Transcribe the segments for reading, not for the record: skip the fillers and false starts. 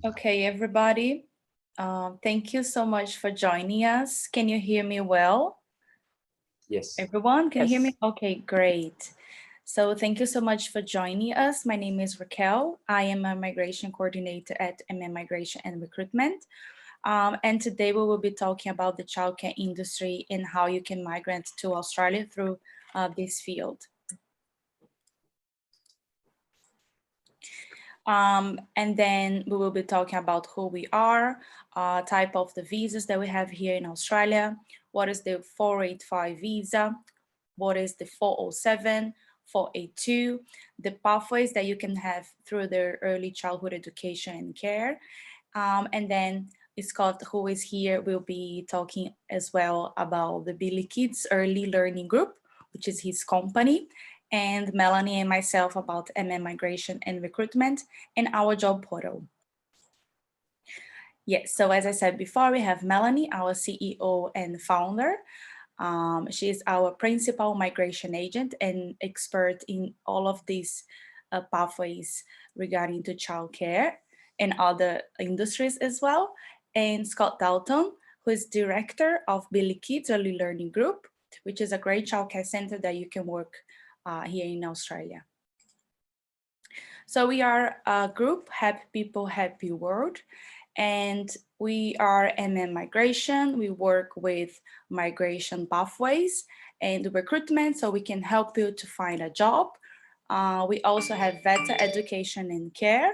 Okay, everybody. Thank you so much for joining us. Can you hear me well? Yes. Everyone, can you hear me? Yes. Okay, great. So thank you so much for joining us. My name is Raquel. I am a migration coordinator at MMMigration and Recruitment. And today we will be talking about the childcare industry and how you can migrate to Australia through this field. And then we will be talking about who we are, type of the visas that we have here in Australia, what is the 485 visa, what is the 407, 482, the pathways that you can have through the early childhood education and care. And then Scott, who is here, will be talking as well about the Billy Kids Early Learning Group, which is his company, and Melanie and myself about MMMigration and Recruitment and our job portal. Yes, so as I said before, we have Melanie, our CEO and founder. She is our principal migration agent and expert in all of these pathways regarding to childcare and other industries as well. And Scott Dalton, who is director of Billy Kids Early Learning Group, which is a great childcare center that you can work here in Australia. So we are a group, Happy People, Happy World. And we are MMMigration. We work with migration pathways and recruitment, so we can help you to find a job. We also have VETA education and care.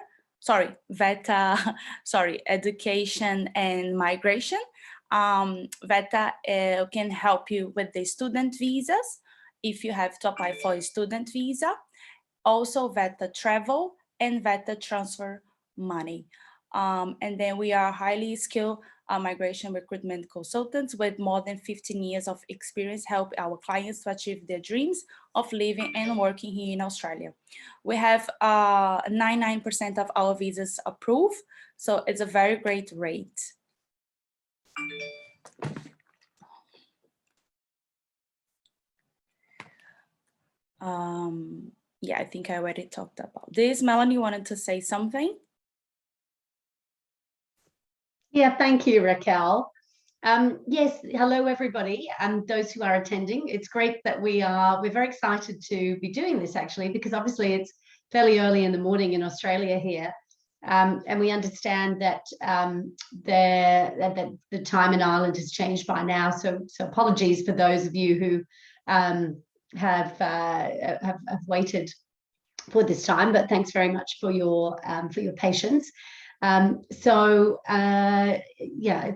Education and migration. VETA can help you with the student visas if you have to apply for a student visa. Also VETA travel and VETA transfer money. And then we are highly skilled migration recruitment consultants with more than 15 years of experience help our clients to achieve their dreams of living and working here in Australia. We have 99% of our visas approved, so it's a very great rate. Yeah, I think I already talked about this. Melanie wanted to say something. Yeah, thank you, Raquel. Yes, hello everybody and those who are attending. It's great that we're very excited to be doing this actually, because obviously it's fairly early in the morning in Australia here. And we understand that the time in Ireland has changed by now. So apologies for those of you who have waited for this time, but thanks very much for your patience. Yeah,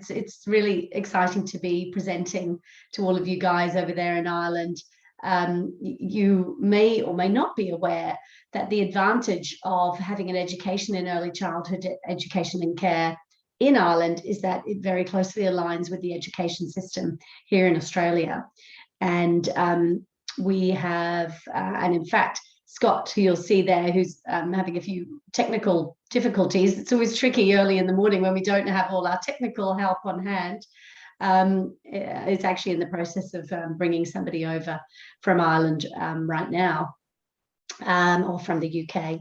it's really exciting to be presenting to all of you guys over there in Ireland. You may or may not be aware that the advantage of having an education in early childhood education and care in Ireland is that it very closely aligns with the education system here in Australia. And we have, and in fact, Scott, who you'll see there, who's having a few technical difficulties. It's always tricky early in the morning when we don't have all our technical help on hand. It's actually in the process of bringing somebody over from Ireland right now, or from the UK,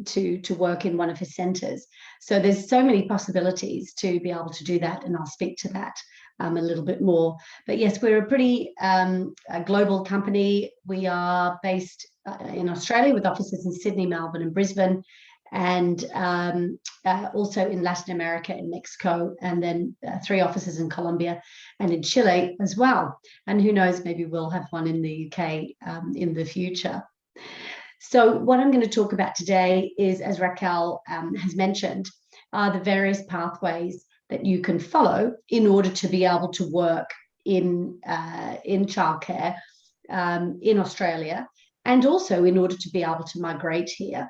to work in one of his centres. So there's so many possibilities to be able to do that, and I'll speak to that a little bit more. But yes, we're a pretty a global company. We are based in Australia with offices in Sydney, Melbourne and Brisbane, and also in Latin America, in Mexico, and then 3 offices in Colombia and in Chile as well. And who knows, maybe we'll have one in the UK in the future. So what I'm going to talk about today is, as Raquel has mentioned, are the various pathways that you can follow in order to be able to work in childcare in Australia, and also in order to be able to migrate here.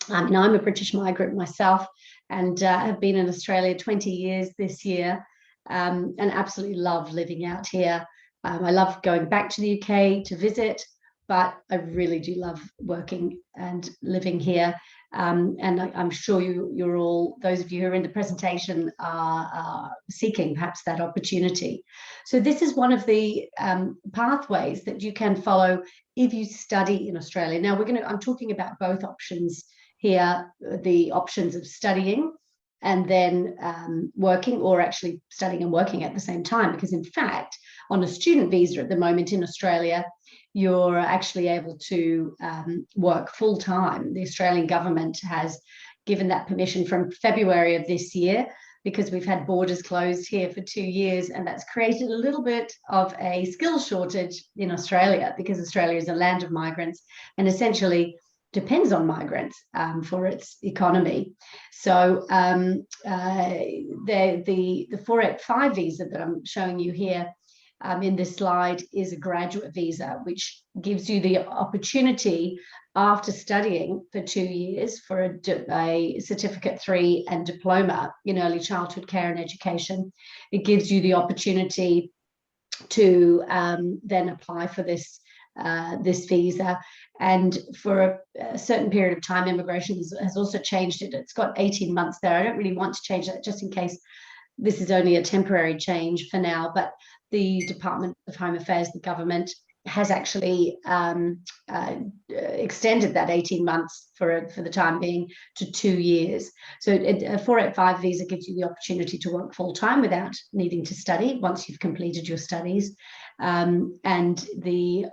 Now, I'm a British migrant myself, and have been in Australia 20 years this year, and absolutely love living out here. I love going back to the UK to visit, but I really do love working and living here. And I'm sure you're all, those of you who are in the presentation, are seeking perhaps that opportunity. So this is one of the pathways that you can follow if you study in Australia. Now I'm talking about both options here the options of studying and then working, or actually studying and working at the same time, because in fact, on a student visa at the moment in Australia, you're actually able to work full time. The Australian government has given that permission from February of this year, because we've had borders closed here for 2 years, and that's created a little bit of a skills shortage in Australia, because Australia is a land of migrants and essentially depends on migrants for its economy. So the 485 visa that I'm showing you here in this slide is a graduate visa, which gives you the opportunity after studying for 2 years for a Certificate 3 and diploma in early childhood care and education. It gives you the opportunity to then apply for this visa, and for a certain period of time, immigration has also changed it. It's got 18 months there. I don't really want to change that, just in case this is only a temporary change for now, but the Department of Home Affairs, the government, has actually extended that 18 months for the time being to 2 years. So a 485 visa gives you the opportunity to work full time without needing to study once you've completed your studies. And the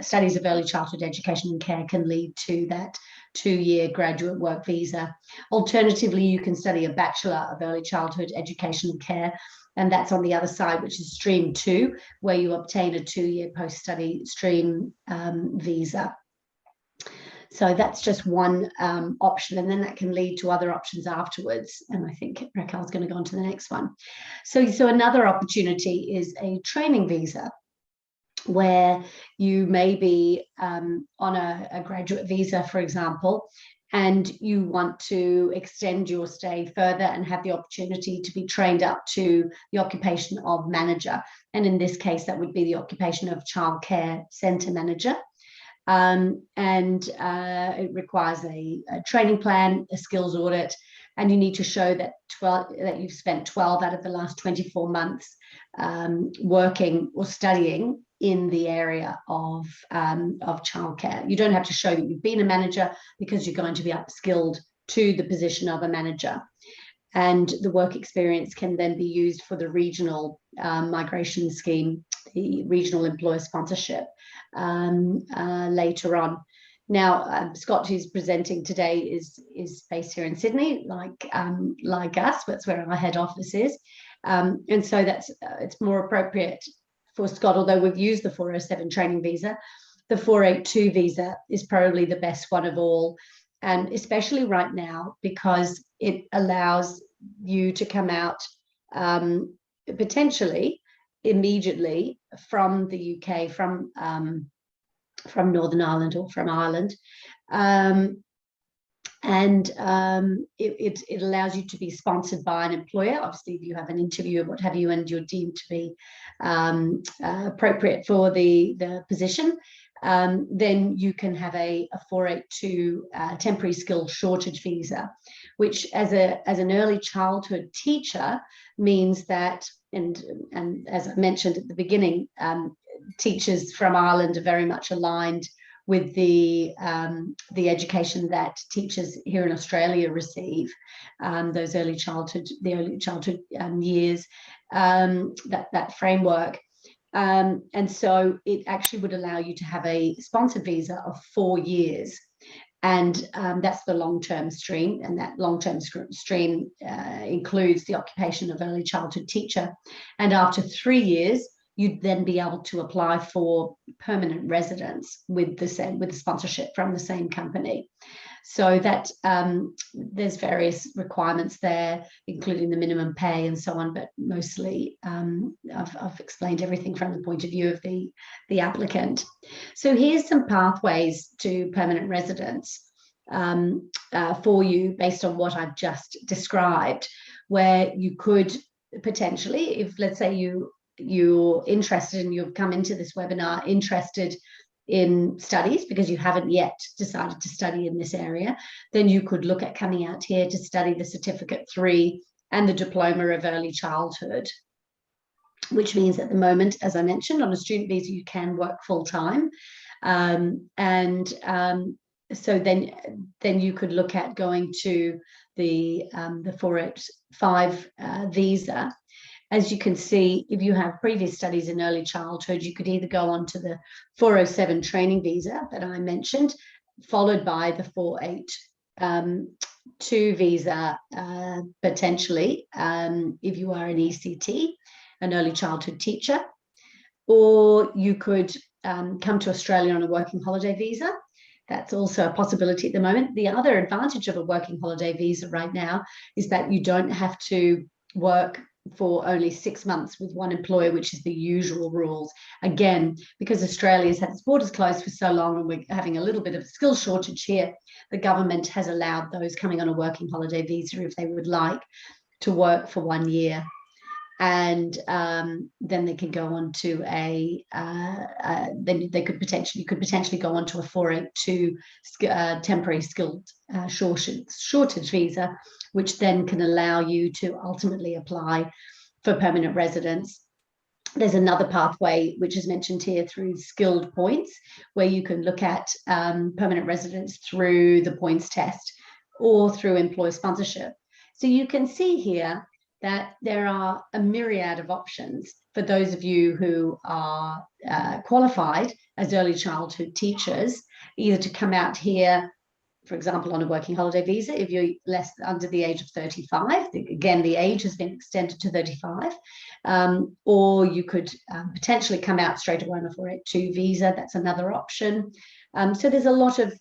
studies of early childhood education and care can lead to that 2-year graduate work visa. Alternatively, you can study a Bachelor of Early Childhood Education and Care, and that's on the other side, which is Stream 2, where you obtain a 2-year post-study stream visa. So that's just one option, and then that can lead to other options afterwards. And I think Raquel's going to go on to the next one. So another opportunity is a training visa, where you may be on a graduate visa, for example, and you want to extend your stay further and have the opportunity to be trained up to the occupation of manager. And in this case, that would be the occupation of childcare centre manager. And it requires a training plan, a skills audit, and you need to show that you've spent 12 out of the last 24 months working or studying in the area of childcare. You don't have to show that you've been a manager, because you're going to be upskilled to the position of a manager. And the work experience can then be used for the regional migration scheme, the regional employer sponsorship later on. Now, Scott, who's presenting today, is based here in Sydney, like us. That's where our head office is, and so it's more appropriate for Scott. Although we've used the 407 training visa, the 482 visa is probably the best one of all, and especially right now, because it allows you to come out potentially immediately from the UK, from Northern Ireland or from Ireland, and it allows you to be sponsored by an employer. Obviously, if you have an interview or what have you, and you're deemed to be appropriate for the position, then you can have a 482 temporary skill shortage visa, which as an early childhood teacher means that, and as I mentioned at the beginning, teachers from Ireland are very much aligned with the education that teachers here in Australia receive, those early childhood years, that framework. And so it actually would allow you to have a sponsored visa of 4 years. And that's the long-term stream. And that long-term stream includes the occupation of early childhood teacher. And after 3 years, you'd then be able to apply for permanent residence with the sponsorship from the same company. So that there's various requirements there, including the minimum pay and so on, but mostly I've explained everything from the point of view of the applicant. So here's some pathways to permanent residence for you based on what I've just described, where you could potentially, if let's say you're interested and you've come into this webinar interested in studies because you haven't yet decided to study in this area, then you could look at coming out here to study the Certificate 3 and the Diploma of Early Childhood, which means at the moment, as I mentioned, on a student visa, you can work full time. And so then you could look at going to the 485 visa. As you can see, if you have previous studies in early childhood, you could either go on to the 407 training visa that I mentioned, followed by the 482 visa, potentially, if you are an ECT, an early childhood teacher, or you could come to Australia on a working holiday visa. That's also a possibility at the moment. The other advantage of a working holiday visa right now is that you don't have to work for only 6 months with one employer, which is the usual rules. Again, because Australia's had its borders closed for so long and we're having a little bit of a skill shortage here, the government has allowed those coming on a working holiday visa, if they would like, to work for 1 year. And then they can go on to then you could potentially go on to a 482 temporary skilled shortage visa, which then can allow you to ultimately apply for permanent residence. There's another pathway, which is mentioned here, through skilled points, where you can look at permanent residence through the points test or through employer sponsorship. So you can see here that there are a myriad of options for those of you who are qualified as early childhood teachers, either to come out here, for example, on a working holiday visa, if you're under the age of 35. Again, the age has been extended to 35. Or you could potentially come out straight away on a 482 visa. That's another option. So there's a lot of,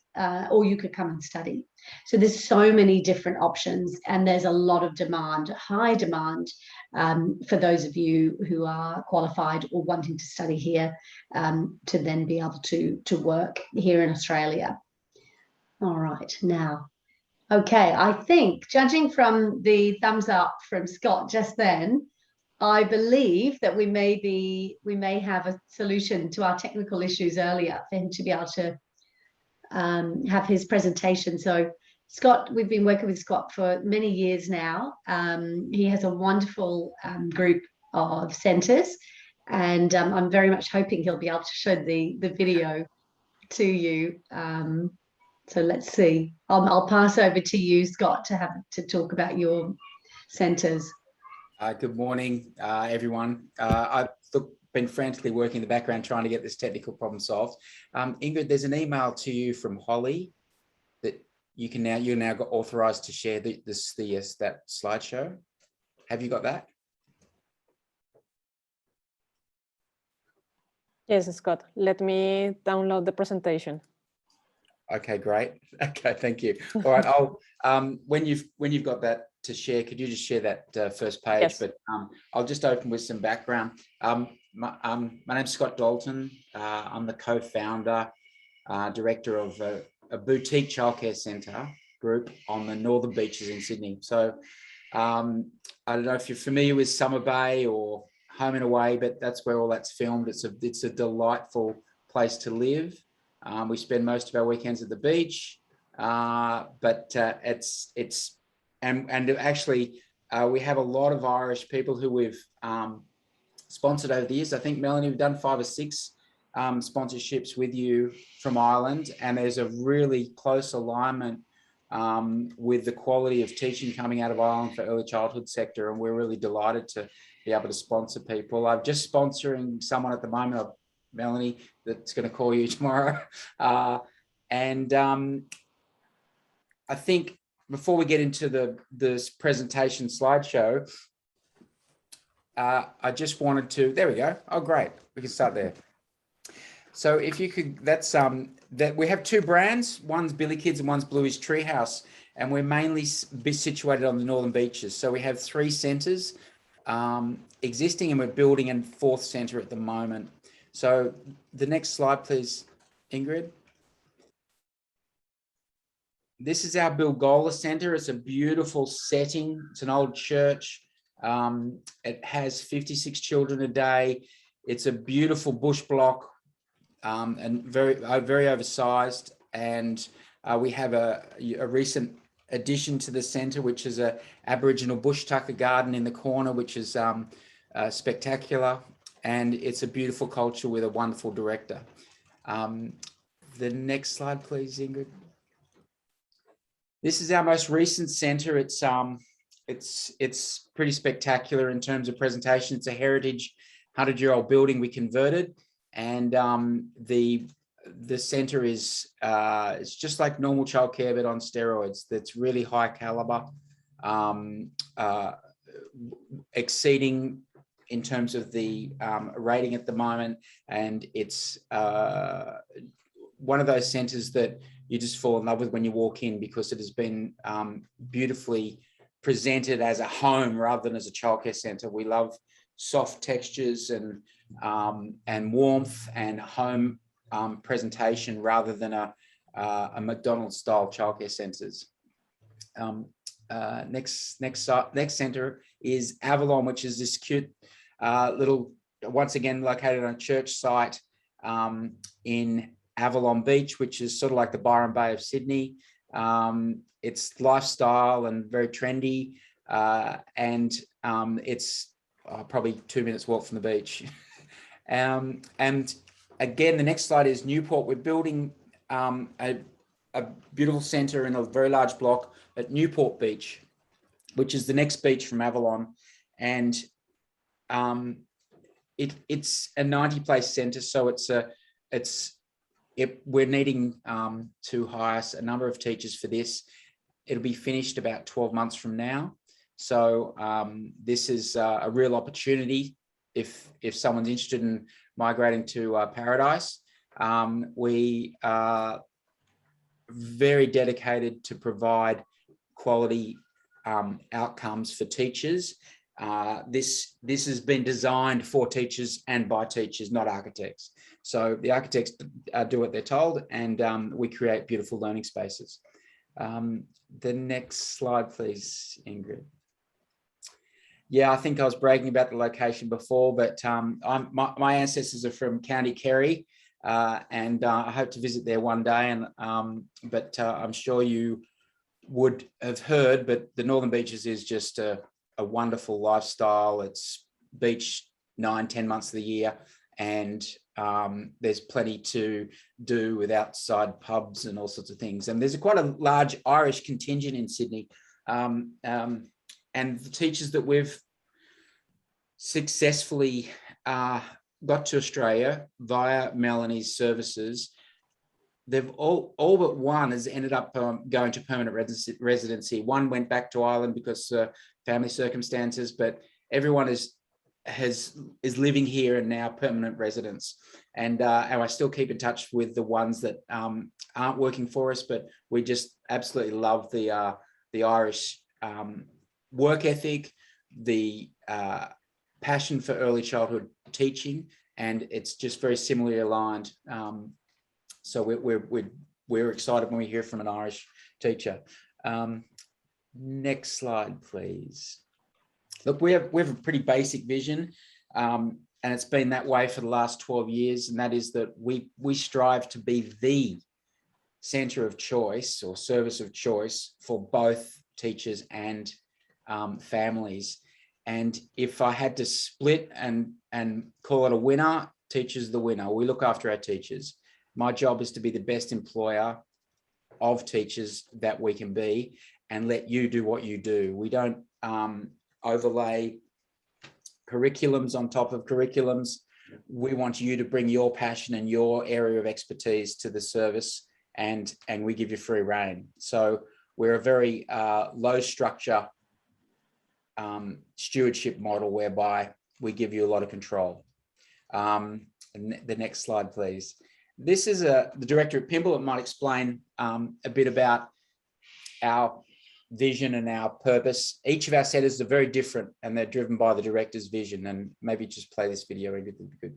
or you could come and study. So there's so many different options, and there's a lot of demand, high demand, for those of you who are qualified or wanting to study here, to then be able to work here in Australia. All right, now, okay, I think, judging from the thumbs up from Scott just then, I believe that we may have a solution to our technical issues earlier for him to be able to have his presentation. So Scott, we've been working with Scott for many years now. He has a wonderful group of centres, and I'm very much hoping he'll be able to show the video to you. So let's see. I'll pass over to you, Scott, to talk about your centres. Good morning, everyone. I've been frantically working in the background trying to get this technical problem solved. Ingrid, there's an email to you from Holly that you're now got authorised to share that slideshow. Have you got that? Yes, Scott. Let me download the presentation. Okay, great. Okay, thank you. All right, I'll when you've got that to share, could you just share that first page? Yes. But I'll just open with some background. My name's Scott Dalton. I'm the co-founder, director of a boutique childcare centre group on the Northern Beaches in Sydney. So I don't know if you're familiar with Summer Bay or Home and Away, but that's where all that's filmed. It's a delightful place to live. We spend most of our weekends at the beach, but actually we have a lot of Irish people who we've sponsored over the years. I think, Melanie, we've done 5 or 6 sponsorships with you from Ireland, and there's a really close alignment with the quality of teaching coming out of Ireland for early childhood sector, and we're really delighted to be able to sponsor people. I'm just sponsoring someone at the moment, Melanie, that's going to call you tomorrow. And I think before we get into this presentation slideshow, I just wanted to, there we go. Oh, great. We can start there. So if you could, that we have 2 brands. One's Billy Kids and one's Bluey's Treehouse. And we're mainly situated on the Northern Beaches. So we have 3 centres existing, and we're building a 4th centre at the moment. So the next slide, please, Ingrid. This is our Bilgola Centre. It's a beautiful setting. It's an old church. It has 56 children a day. It's a beautiful bush block and very oversized. And we have a recent addition to the centre, which is a Aboriginal bush tucker garden in the corner, which is spectacular. And it's a beautiful culture with a wonderful director. The next slide, please, Ingrid. This is our most recent centre. It's pretty spectacular in terms of presentation. It's a heritage 100-year-old building we converted, and the centre is it's just like normal childcare but on steroids. That's really high caliber, exceeding in terms of the rating at the moment, and it's one of those centres that you just fall in love with when you walk in, because it has been beautifully presented as a home rather than as a childcare centre. We love soft textures and warmth and home presentation rather than a McDonald's style childcare centres. Next centre is Avalon, which is this cute little, once again located on a church site in Avalon Beach, which is sort of like the Byron Bay of Sydney. It's lifestyle and very trendy, and it's probably 2 minutes walk from the beach. And again, the next slide is Newport. We're building a beautiful centre in a very large block at Newport Beach, which is the next beach from Avalon, and it's a 90-place centre, so we're needing to hire a number of teachers for this. It'll be finished about 12 months from now. So this is a real opportunity if someone's interested in migrating to Paradise. We are very dedicated to provide quality outcomes for teachers. This has been designed for teachers and by teachers, not architects. So the architects do what they're told, and we create beautiful learning spaces. The next slide, please, Ingrid. Yeah, I think I was bragging about the location before, but my ancestors are from County Kerry, and I hope to visit there one day. And but I'm sure you would have heard, but the Northern Beaches is just a wonderful lifestyle. It's beach 9-10 months of the year, and there's plenty to do with outside pubs and all sorts of things. And there's quite a large Irish contingent in Sydney. And the teachers that we've successfully got to Australia via Melanie's services, they've all but one has ended up going to permanent residency. One went back to Ireland because family circumstances, but everyone is living here and now permanent residents. And I still keep in touch with the ones that aren't working for us, but we just absolutely love the Irish work ethic, the passion for early childhood teaching, and it's just very similarly aligned. So we're excited when we hear from an Irish teacher. Next slide, please. Look, we have a pretty basic vision, and it's been that way for the last 12 years, and that is that we strive to be the centre of choice or service of choice for both teachers and families. And if I had to split and call it a winner, teachers the winner. We look after our teachers. My job is to be the best employer of teachers that we can be, and let you do what you do. We don't overlay curriculums on top of curriculums. We want you to bring your passion and your area of expertise to the service, and we give you free rein. So we're a very low structure stewardship model whereby we give you a lot of control. And the next slide, please. This is the director at Pimple. It might explain a bit about our vision and our purpose. Each of our centres are very different, and they're driven by the director's vision. And maybe just play this video, it would be good.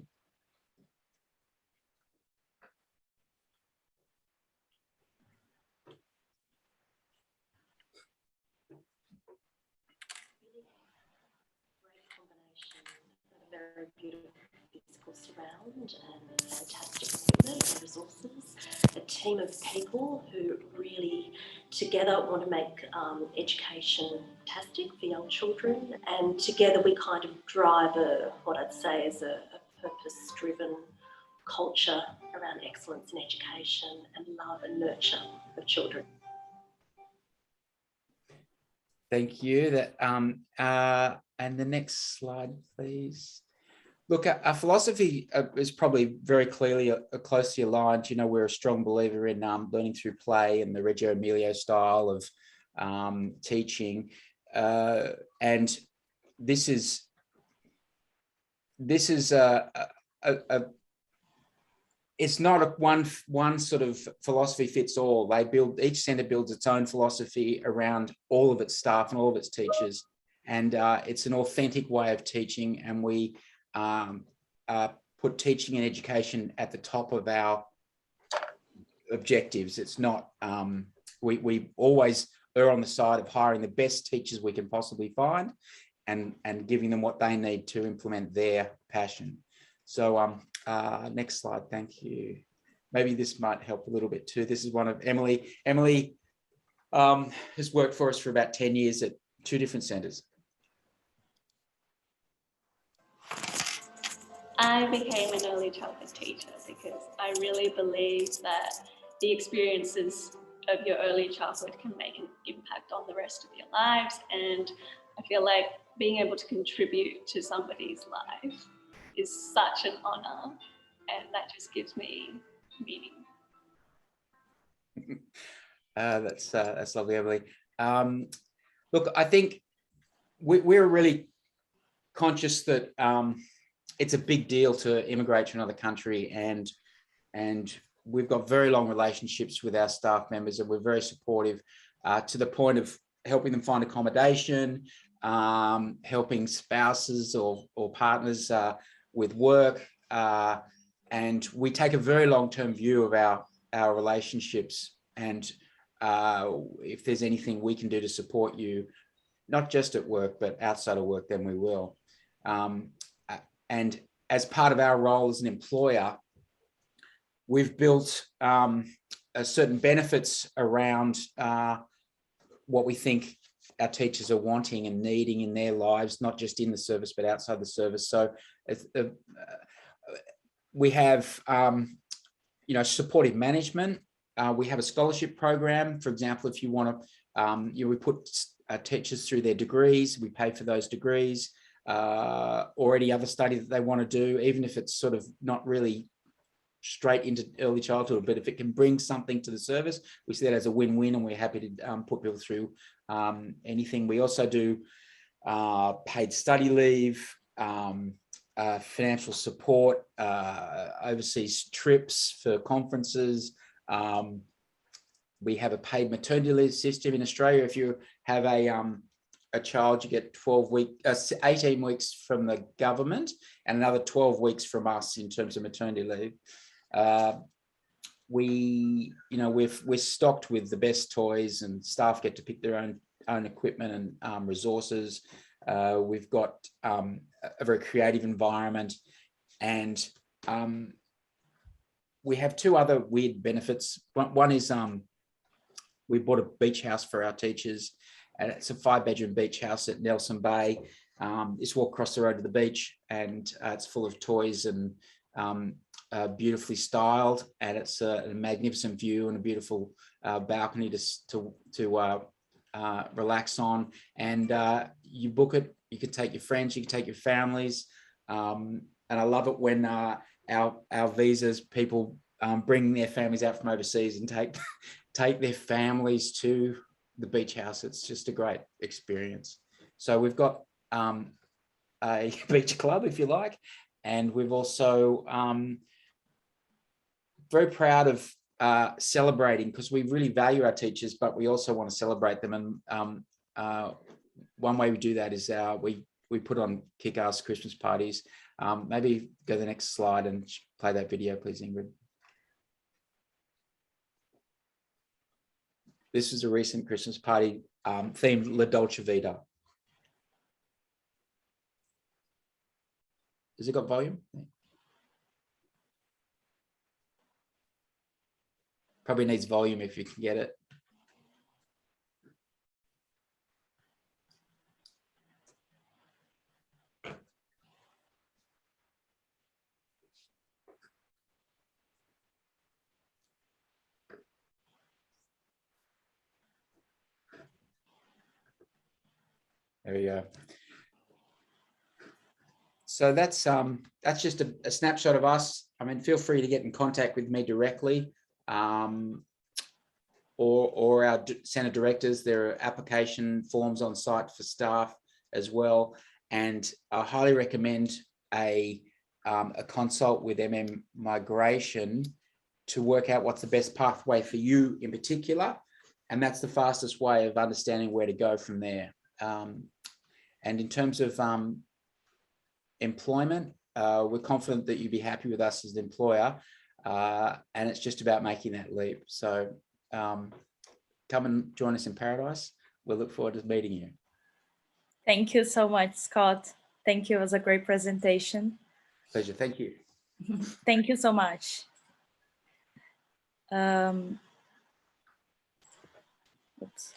Very beautiful physical surround and fantastic movement and resources. A team of people who really together want to make education fantastic for young children, and together we kind of drive what I'd say is a purpose-driven culture around excellence in education and love and nurture of children. Thank you. That and the next slide, please. Look, our philosophy is probably very clearly closely aligned. You know, we're a strong believer in learning through play and the Reggio Emilio style of teaching, and this is it's not a one sort of philosophy fits all. Each centre builds its own philosophy around all of its staff and all of its teachers, and it's an authentic way of teaching. And we put teaching and education at the top of our objectives. It's not we always err on the side of hiring the best teachers we can possibly find, and giving them what they need to implement their passion. So next slide, thank you. Maybe this might help a little bit too. This is one of Emily. Emily has worked for us for about 10 years at 2 different centres. I became an early childhood teacher because I really believe that the experiences of your early childhood can make an impact on the rest of your lives. And I feel like being able to contribute to somebody's life is such an honour, and that just gives me meaning. That's lovely, Emily. Look, I think we're really conscious that it's a big deal to immigrate to another country, and we've got very long relationships with our staff members, and we're very supportive to the point of helping them find accommodation, helping spouses or partners with work, and we take a very long-term view of our relationships, and if there's anything we can do to support you, not just at work but outside of work, then we will. And as part of our role as an employer, we've built certain benefits around what we think our teachers are wanting and needing in their lives, not just in the service but outside the service. So we have supportive management. We have a scholarship program. For example, if you want to, we put teachers through their degrees. We pay for those degrees, or any other study that they want to do, even if it's sort of not really straight into early childhood, but if it can bring something to the service, we see that as a win-win, and we're happy to put people through anything. We also do paid study leave, financial support, overseas trips for conferences. We have a paid maternity leave system in Australia. If you have a child, you get 18 weeks from the government and another 12 weeks from us in terms of maternity leave. We're stocked with the best toys, and staff get to pick their own equipment and resources. We've got a very creative environment, and we have 2 other weird benefits. One is we bought a beach house for our teachers, and it's a 5-bedroom beach house at Nelson Bay. Just walk across the road to the beach, and it's full of toys and beautifully styled, and it's a magnificent view and a beautiful balcony to relax on. And you book it, you can take your friends, you can take your families, and I love it when our visas, people bring their families out from overseas and take their families to the beach house. It's just a great experience. So we've got a beach club, if you like, and we've also very proud of celebrating, because we really value our teachers, but we also want to celebrate them. And one way we do that is we put on kick-ass Christmas parties. Maybe go to the next slide and play that video, please, Ingrid. This is a recent Christmas party themed La Dolce Vita. Has it got volume? Probably needs volume if you can get it. There we go. So that's just a snapshot of us. I mean, feel free to get in contact with me directly, or our centre directors. There are application forms on site for staff as well, and I highly recommend a consult with MMMigration to work out what's the best pathway for you in particular, and that's the fastest way of understanding where to go from there. And in terms of employment, we're confident that you'd be happy with us as an employer, and it's just about making that leap. So come and join us in paradise. We'll look forward to meeting you. Thank you so much, Scott. Thank you. It was a great presentation. Pleasure. Thank you. Thank you so much. Oops.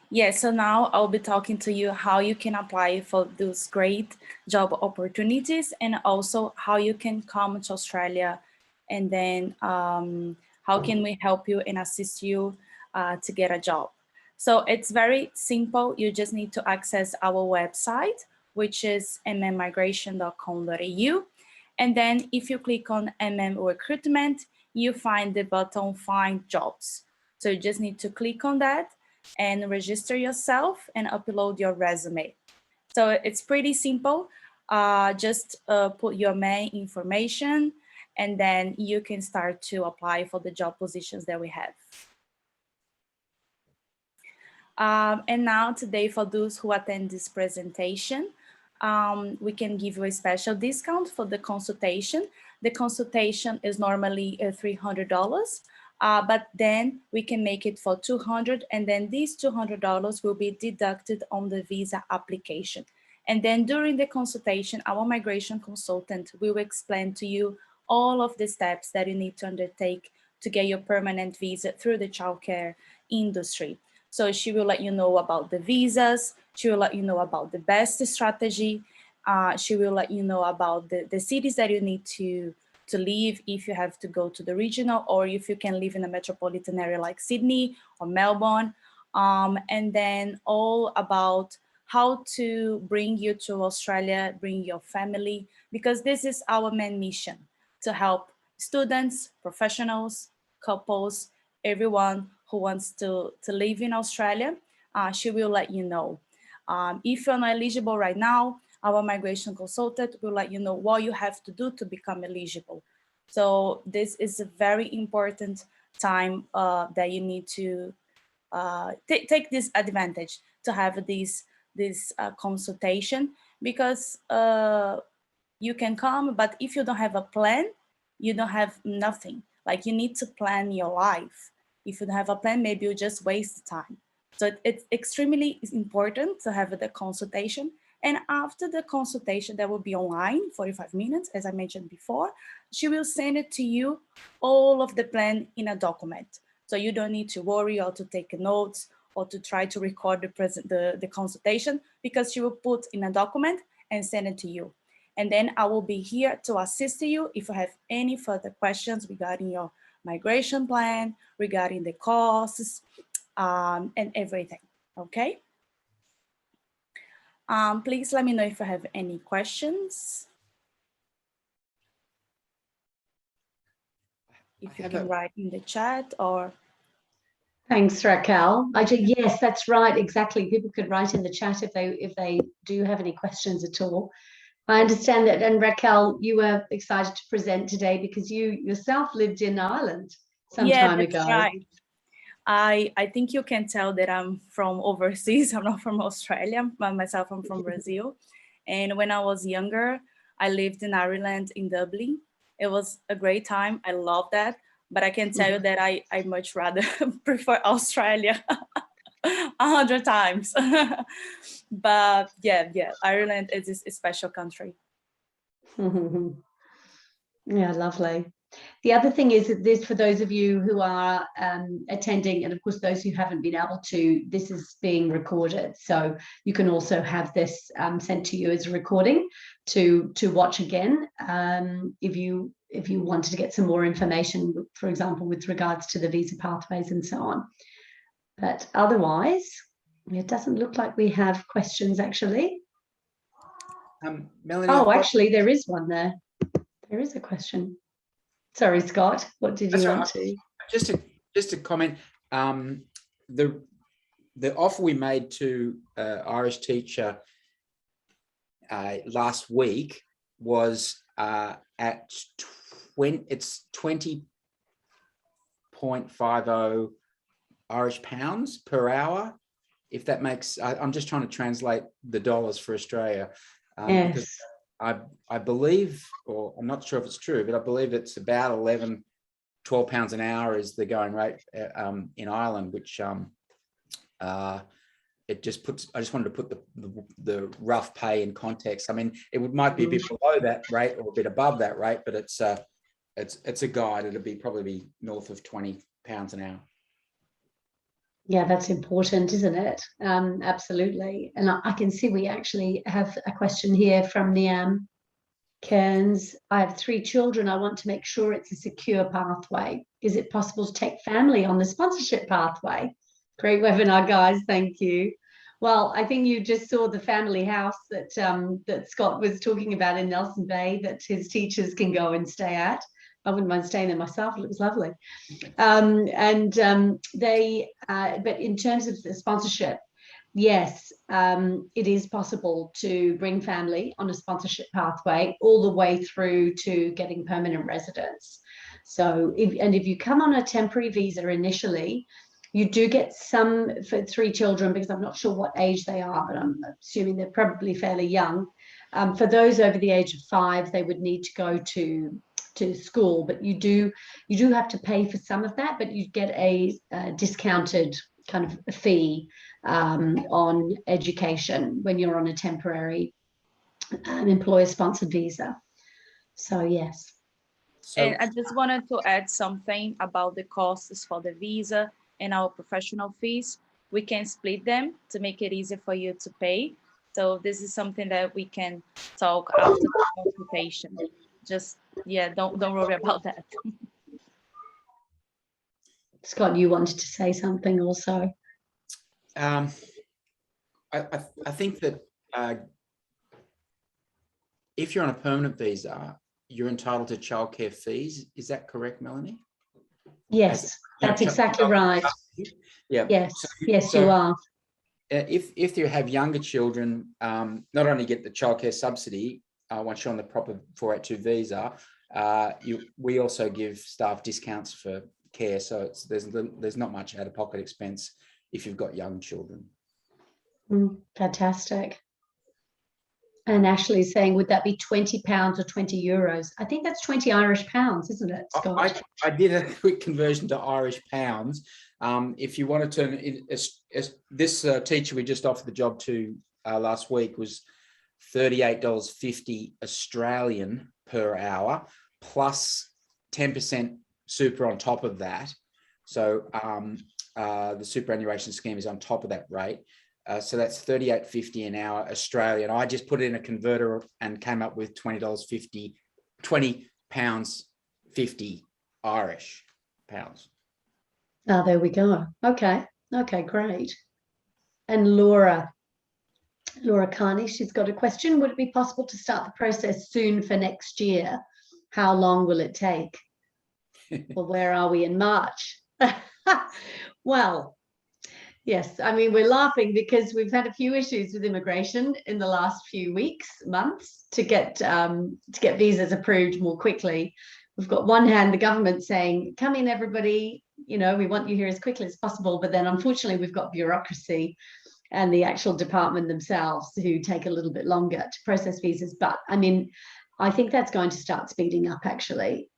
Yeah, so now I'll be talking to you how you can apply for those great job opportunities, and also how you can come to Australia, and then how can we help you and assist you to get a job. So it's very simple. You just need to access our website, which is mmmigration.com.au. And then if you click on Recruitment, you find the button Find Jobs. So you just need to click on that and register yourself and upload your resume. So it's pretty simple. Just put your main information, and then you can start to apply for the job positions that we have. And now today, for those who attend this presentation, we can give you a special discount for the consultation. The consultation is normally $300. But then we can make it for $200, and then these $200 will be deducted on the visa application. And then during the consultation, our migration consultant will explain to you all of the steps that you need to undertake to get your permanent visa through the childcare industry. So she will let you know about the visas, she will let you know about the best strategy, she will let you know about the cities that you need to live if you have to go to the regional, or if you can live in a metropolitan area like Sydney or Melbourne, and then all about how to bring you to Australia, bring your family, because this is our main mission, to help students, professionals, couples, everyone who wants to live in Australia. She will let you know. If you're not eligible right now, our migration consultant will let you know what you have to do to become eligible. So this is a very important time that you need to take this advantage to have this consultation, because you can come, but if you don't have a plan, you don't have nothing. Like, you need to plan your life. If you don't have a plan, maybe you just waste time. So it's extremely important to have the consultation. And after the consultation, that will be online, 45 minutes, as I mentioned before, she will send it to you, all of the plan in a document. So you don't need to worry or to take notes or to try to record the consultation, because she will put in a document and send it to you. And then I will be here to assist you if you have any further questions regarding your migration plan, regarding the costs, and everything, okay? Please let me know if you have any questions. If you can write in the chat or... Thanks, Raquel. Yes, that's right, exactly. People could write in the chat if they do have any questions at all. I understand that, and Raquel, you were excited to present today because you yourself lived in Ireland some time ago. Yeah, that's right. I think you can tell that I'm from overseas. I'm not from Australia. Myself, I'm from Brazil. And when I was younger, I lived in Ireland, in Dublin. It was a great time. I love that. But I can tell you that I much rather prefer Australia 100 times. But yeah, Ireland is a special country. Yeah, lovely. The other thing is that this, for those of you who are attending, and of course those who haven't been able to, this is being recorded, so you can also have this sent to you as a recording to watch again if you wanted to get some more information, for example, with regards to the visa pathways and so on. But otherwise, it doesn't look like we have questions actually. Melanie, Oh, actually, there is one there. There is a question. Sorry, Scott, what did you want to? Just to comment, the offer we made to Irish teacher last week was at 20.50 Irish pounds per hour. If that makes, I'm just trying to translate the dollars for Australia. Because I believe, or I'm not sure if it's true, but I believe it's about 12 pounds an hour is the going rate in Ireland, which it just puts, I just wanted to put the rough pay in context. I mean, might be a bit below that rate or a bit above that rate, but it's a guide. It'll probably be north of 20 pounds an hour. Yeah, that's important, isn't it? Absolutely. And I can see we actually have a question here from Niam Kearns. I have 3 children. I want to make sure it's a secure pathway. Is it possible to take family on the sponsorship pathway? Great webinar, guys. Thank you. Well, I think you just saw the family house that that Scott was talking about in Nelson Bay that his teachers can go and stay at. I wouldn't mind staying there myself. It was lovely. But in terms of the sponsorship, yes, it is possible to bring family on a sponsorship pathway all the way through to getting permanent residence. So if you come on a temporary visa initially, you do get some for 3 children, because I'm not sure what age they are, but I'm assuming they're probably fairly young. For those over the age of 5, they would need to go to school, but you do have to pay for some of that, but you get a discounted kind of fee on education when you're on a temporary employer-sponsored visa. So yes. And I just wanted to add something about the costs for the visa and our professional fees. We can split them to make it easier for you to pay. So this is something that we can talk after the consultation. Just, yeah, don't worry about that. Scott, you wanted to say something also. I think that if you're on a permanent visa, you're entitled to childcare fees. Is that correct, Melanie? Yes, that's exactly right. Yeah. Yes, yes, you are. If you have younger children, not only get the childcare subsidy once you're on the proper 482 visa, we also give staff discounts for care. So there's not much out-of-pocket expense if you've got young children. Fantastic. And Ashley's saying, would that be £20 or €20? I think that's 20 Irish pounds, isn't it, Scott? I did a quick conversion to Irish pounds. If you want to turn it, this teacher we just offered the job to last week was $38.50 Australian per hour, plus 10% super on top of that. So the superannuation scheme is on top of that rate. So that's $38.50 an hour Australian. I just put it in a converter and came up with $20.50, £20.50 Irish pounds. Oh, there we go. Okay, great. And Laura Carney, she's got a question. Would it be possible to start the process soon for next year? How long will it take? Well, where are we in March? Well, yes, I mean, we're laughing because we've had a few issues with immigration in the last few weeks, months, to get visas approved more quickly. We've got one hand, the government saying, come in, everybody, you know, we want you here as quickly as possible. But then unfortunately, we've got bureaucracy and the actual department themselves who take a little bit longer to process visas. But I mean, I think that's going to start speeding up actually.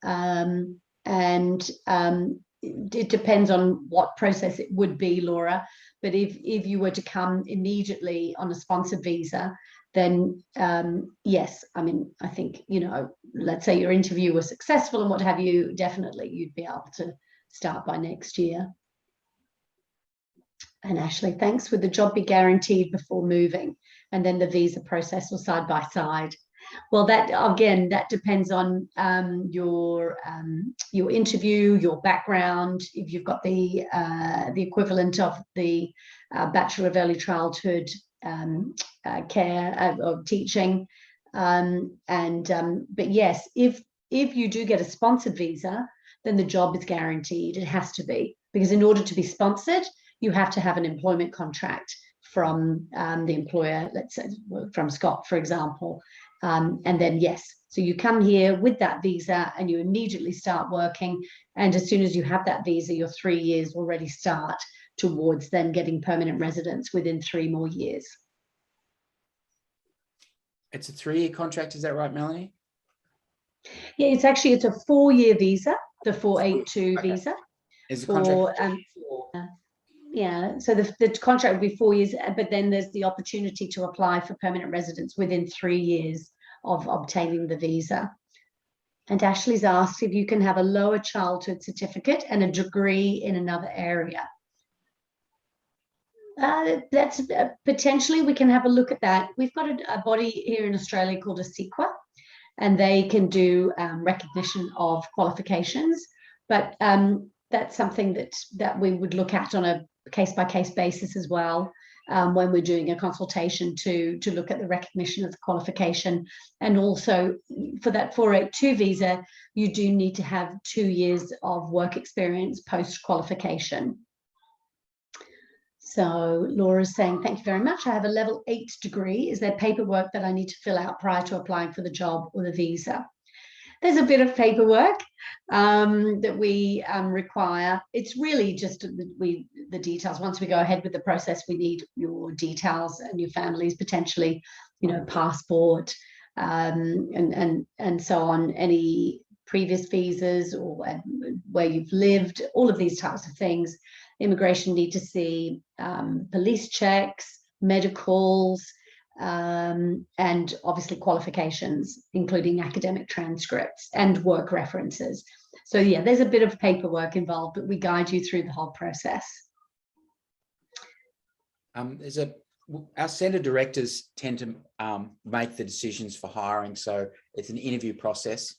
It depends on what process it would be, Laura. But if you were to come immediately on a sponsored visa, then yes, I mean, I think, you know, let's say your interview was successful and what have you, definitely you'd be able to start by next year. And Ashley, thanks. Would the job be guaranteed before moving? And then the visa process or side by side? Well, that again, that depends on your interview, your background. If you've got the equivalent of the Bachelor of Early Childhood care or teaching, but yes, if you do get a sponsored visa, then the job is guaranteed. It has to be, because in order to be sponsored, you have to have an employment contract from the employer, let's say from Scott, for example. And then, yes, so you come here with that visa and you immediately start working. And as soon as you have that visa, your 3 years already start towards then getting permanent residence within 3 more years. It's a 3-year contract, is that right, Melanie? Yeah, it's a 4-year visa, the 482 Okay. visa. Is the contract? Yeah, so the contract would be 4 years, but then there's the opportunity to apply for permanent residence within 3 years of obtaining the visa. And Ashley's asked if you can have a lower childhood certificate and a degree in another area. That's potentially, we can have a look at that. We've got a body here in Australia called a CEQA, and they can do recognition of qualifications, but that's something that we would look at on a case-by-case basis as well, when we're doing a consultation to look at the recognition of the qualification. And also for that 482 visa, you do need to have 2 years of work experience post-qualification. So Laura's saying, thank you very much. I have a level 8 degree. Is there paperwork that I need to fill out prior to applying for the job or the visa? There's a bit of paperwork that we require. It's really just the details. Once we go ahead with the process, we need your details and your family's potentially, passport and so on, any previous visas or where you've lived, all of these types of things. Immigration need to see police checks, medicals, and obviously qualifications, including academic transcripts and work references. So yeah, there's a bit of paperwork involved, but we guide you through the whole process. Our centre directors tend to make the decisions for hiring. So it's an interview process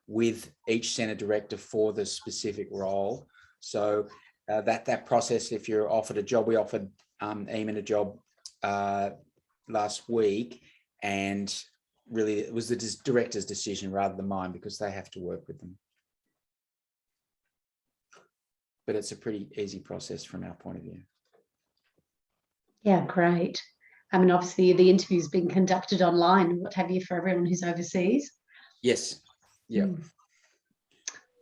with each centre director for the specific role. So that process, if you're offered a job, we offered Eamon a job last week, and really it was the director's decision rather than mine, because they have to work with them. But it's a pretty easy process from our point of view. Yeah, great. I mean, obviously the interview's being conducted online and what have you for everyone who's overseas. Yes. Yeah.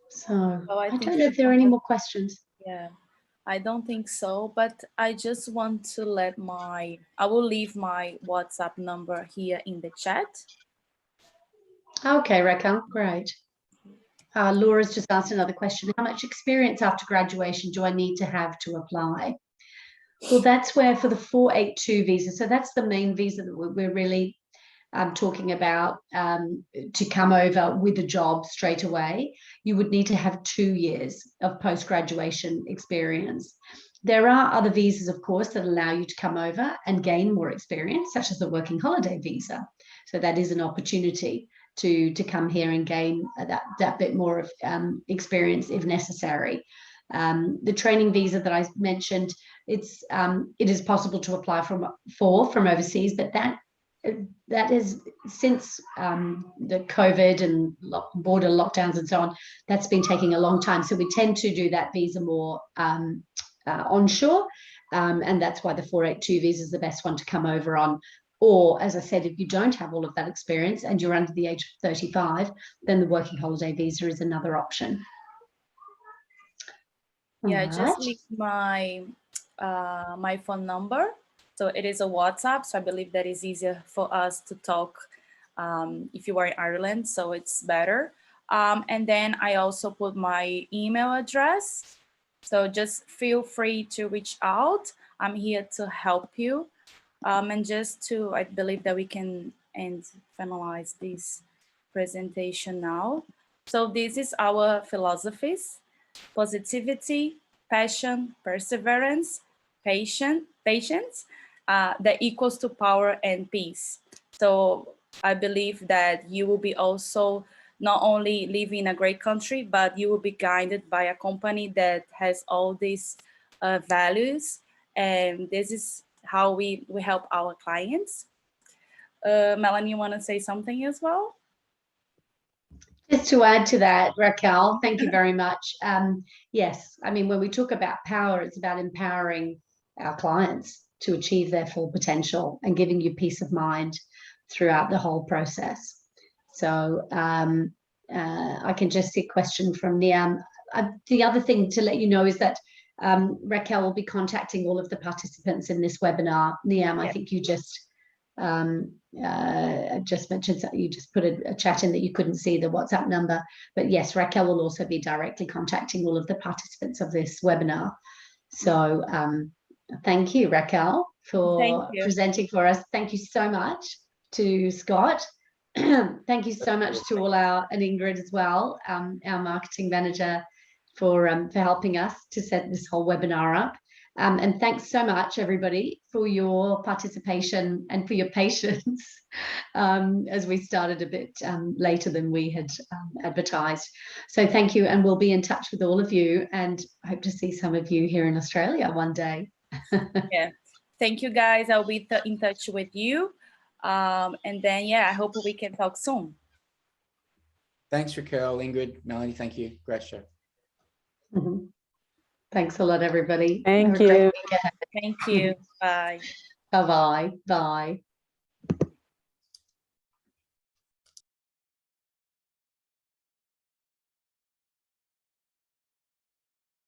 So I don't know if there are any more questions. Yeah, I don't think so, but I just want to I will leave my WhatsApp number here in the chat. Okay, Raquel, great. Laura's just asked another question. How much experience after graduation do I need to have to apply? Well, that's where for the 482 visa, so that's the main visa that we're really talking about, to come over with a job straight away, you would need to have 2 years of post-graduation experience. There are other visas, of course, that allow you to come over and gain more experience, such as the working holiday visa. So that is an opportunity to come here and gain that bit more of experience if necessary. The training visa that I mentioned, it is possible to apply from overseas, but that is since the COVID and border lockdowns and so on, that's been taking a long time. So we tend to do that visa more onshore, and that's why the 482 visa is the best one to come over on. Or, as I said, if you don't have all of that experience and you're under the age of 35, then the working holiday visa is another option. Yeah, just leave my phone number. So it is a WhatsApp. So I believe that is easier for us to talk if you are in Ireland. So it's better. And then I also put my email address. So just feel free to reach out. I'm here to help you. And I believe that we can finalize this presentation now. So this is our philosophies: positivity, passion, perseverance, patience, that equals to power and peace. So I believe that you will be also not only living in a great country, but you will be guided by a company that has all these values. And this is how we help our clients. Melanie, you want to say something as well? Just to add to that, Raquel, thank you very much. Yes, I mean, when we talk about power, it's about empowering our clients to achieve their full potential and giving you peace of mind throughout the whole process. So I can just see a question from Niam. The other thing to let you know is that Raquel will be contacting all of the participants in this webinar. Niam, I think you just mentioned that you just put a chat in that you couldn't see the WhatsApp number, but yes, Raquel will also be directly contacting all of the participants of this webinar. So thank you, Raquel, for presenting for us. Thank you so much to Scott. Thank you so much to all and Ingrid as well, our marketing manager, for helping us to set this whole webinar up. And thanks so much, everybody, for your participation and for your patience as we started a bit later than we had advertised. So thank you, and we'll be in touch with all of you, and hope to see some of you here in Australia one day. Yeah, thank you, guys. I'll be in touch with you. And then, yeah, I hope we can talk soon. Thanks, Raquel, Ingrid, Melanie, thank you. Great show. Thanks a lot, everybody. Thank you. Thank you. Bye. Bye-bye. Bye.